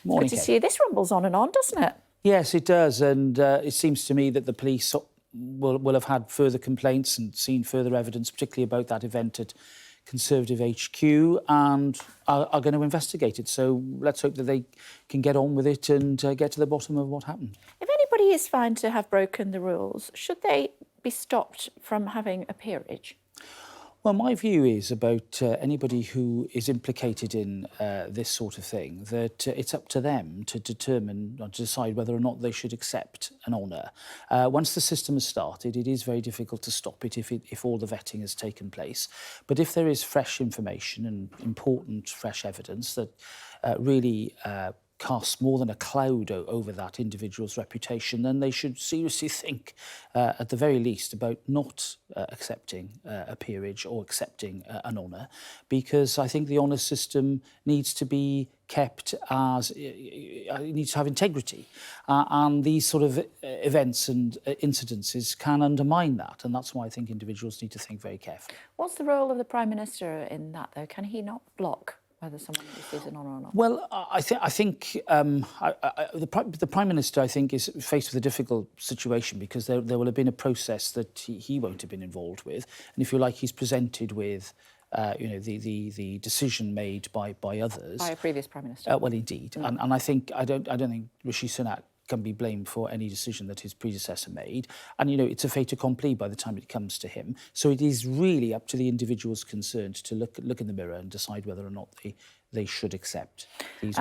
Morning, Good to see you. This rumbles on and on, doesn't it? Yes, it does, and it seems to me that the police will have had further complaints and seen further evidence, particularly about that event at Conservative HQ, and are going to investigate it. So let's hope that they can get on with it and get to the bottom of what happened. If anybody is found to have broken the rules, should they be stopped from having a peerage? Well, my view is about anybody who is implicated in this sort of thing, that it's up to them to determine or to decide whether or not they should accept an honour. Once the system has started, it is very difficult to stop it if all the vetting has taken place. But if there is fresh information and important fresh evidence that really casts more than a cloud over that individual's reputation, then they should seriously think, at the very least, about not accepting a peerage or accepting an honour, because I think the honour system needs to be kept as it needs to have integrity, and these sort of events and incidences can undermine that, and that's why I think individuals need to think very carefully. What's the role of the Prime Minister in that, though? Can he not block whether someone receives an honour or not? Well, I think the Prime Minister, I think, is faced with a difficult situation because there will have been a process that he won't have been involved with, and if you like, he's presented with the decision made by others. By a previous Prime Minister. Well, indeed, and I don't think Rishi Sunak can be blamed for any decision that his predecessor made. And, it's a fait accompli by the time it comes to him. So it is really up to the individuals concerned to look in the mirror and decide whether or not they should accept these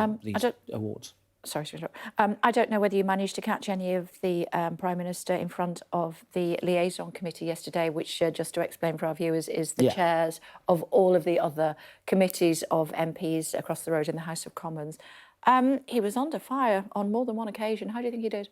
awards. Sorry to interrupt. I don't know whether you managed to catch any of the Prime Minister in front of the Liaison Committee yesterday, which, just to explain for our viewers, is the chairs of all of the other committees of MPs across the road in the House of Commons. He was under fire on more than one occasion. How do you think he did?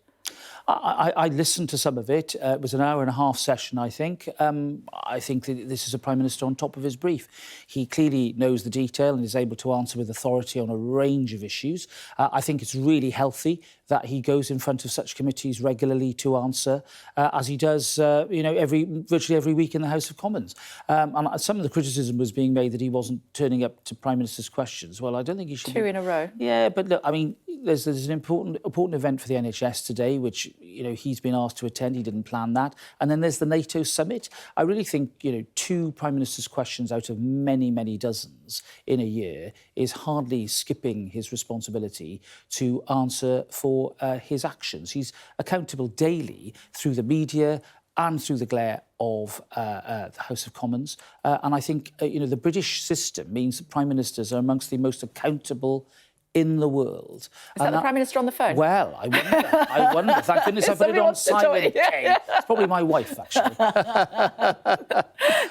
I listened to some of it. It was an hour and a half session, I think. I think that this is a Prime Minister on top of his brief. He clearly knows the detail and is able to answer with authority on a range of issues. I think it's really healthy that he goes in front of such committees regularly to answer, as he does, virtually every week in the House of Commons. And some of the criticism was being made that he wasn't turning up to Prime Minister's questions. Well, I don't think he should. Two in a row. Yeah, but look, I mean, there's an important event for the NHS today, which he's been asked to attend. He didn't plan that, and then there's the NATO summit. I really think two Prime Minister's questions out of many dozens in a year is hardly skipping his responsibility to answer for his actions. He's accountable daily through the media and through the glare of the House of Commons, and I think the British system means that Prime Ministers are amongst the most accountable in the world. Is that the Prime Minister on the phone? Well, I wonder. Thank goodness I put it on silent, Kate. It's probably my wife, actually.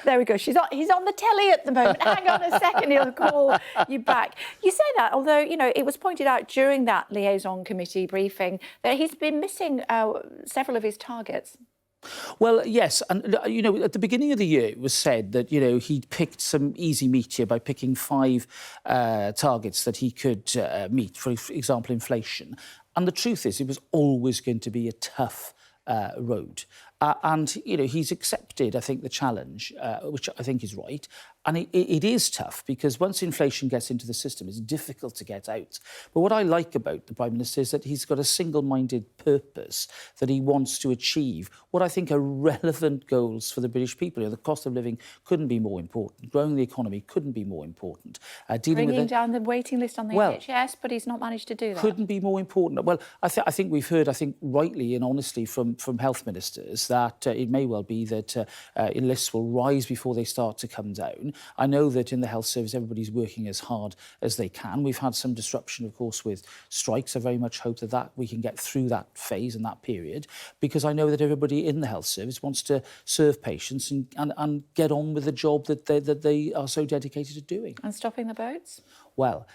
There we go. He's on the telly at the moment. Hang on a second, he'll call you back. You say that, although, it was pointed out during that Liaison Committee briefing that he's been missing several of his targets. Well, yes, and at the beginning of the year it was said that he'd picked some easy meat here by picking 5 targets that he could meet, for example, inflation. And the truth is, it was always going to be a tough road. And he's accepted, I think, the challenge, which I think is right. And it is tough because once inflation gets into the system, it's difficult to get out. But what I like about the Prime Minister is that he's got a single-minded purpose that he wants to achieve what I think are relevant goals for the British people. The cost of living couldn't be more important. Growing the economy couldn't be more important. Bringing down the waiting list on the NHS, but he's not managed to do that. Couldn't be more important. Well, I think we've heard, rightly and honestly from health ministers that it may well be that lists will rise before they start to come down. I know that in the health service, everybody's working as hard as they can. We've had some disruption, of course, with strikes. I very much hope that we can get through that phase and that period, because I know that everybody in the health service wants to serve patients and get on with the job that they are so dedicated to doing. And stopping the boats? Well,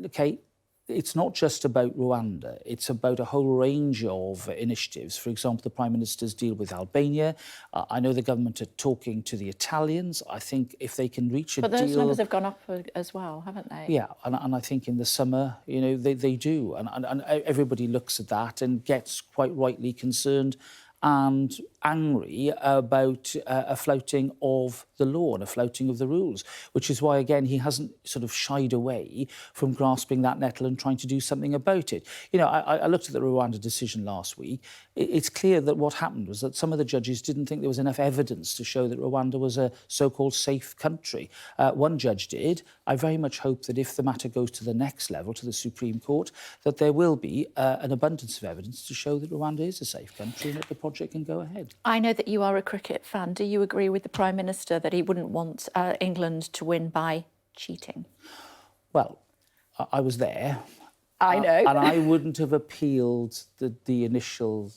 okay, it's not just about Rwanda. It's about a whole range of initiatives. For example, the Prime Minister's deal with Albania. I know the government are talking to the Italians. I think if they can reach a deal... But those numbers have gone up as well, haven't they? Yeah, and I think in the summer, they do. And everybody looks at that and gets quite rightly concerned and angry about a flouting of the law and a flouting of the rules, which is why, again, he hasn't sort of shied away from grasping that nettle and trying to do something about it. You know, I looked at the Rwanda decision last week. It's clear that what happened was that some of the judges didn't think there was enough evidence to show that Rwanda was a so-called safe country. One judge did. I very much hope that if the matter goes to the next level, to the Supreme Court, that there will be an abundance of evidence to show that Rwanda is a safe country and that the project can go ahead. I know that you are a cricket fan. Do you agree with the Prime Minister that he wouldn't want England to win by cheating? Well, I was there. I know. And I wouldn't have appealed the initial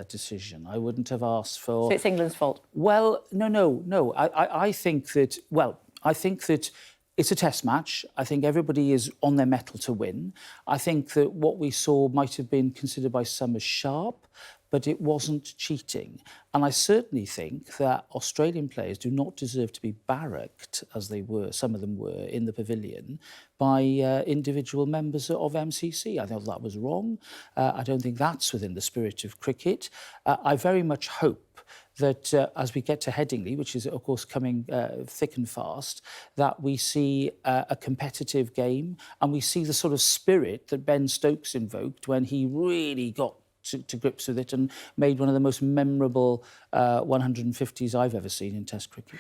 decision. I wouldn't have asked for... So it's England's fault? Well, no. I think that... Well, I think that it's a test match. I think everybody is on their mettle to win. I think that what we saw might have been considered by some as sharp, but it wasn't cheating. And I certainly think that Australian players do not deserve to be barracked, as they were, some of them were, in the pavilion, by individual members of MCC. I thought that was wrong. I don't think that's within the spirit of cricket. I very much hope that as we get to Headingley, which is, of course, coming thick and fast, that we see a competitive game and we see the sort of spirit that Ben Stokes invoked when he really got to grips with it and made one of the most memorable 150s I've ever seen in Test cricket.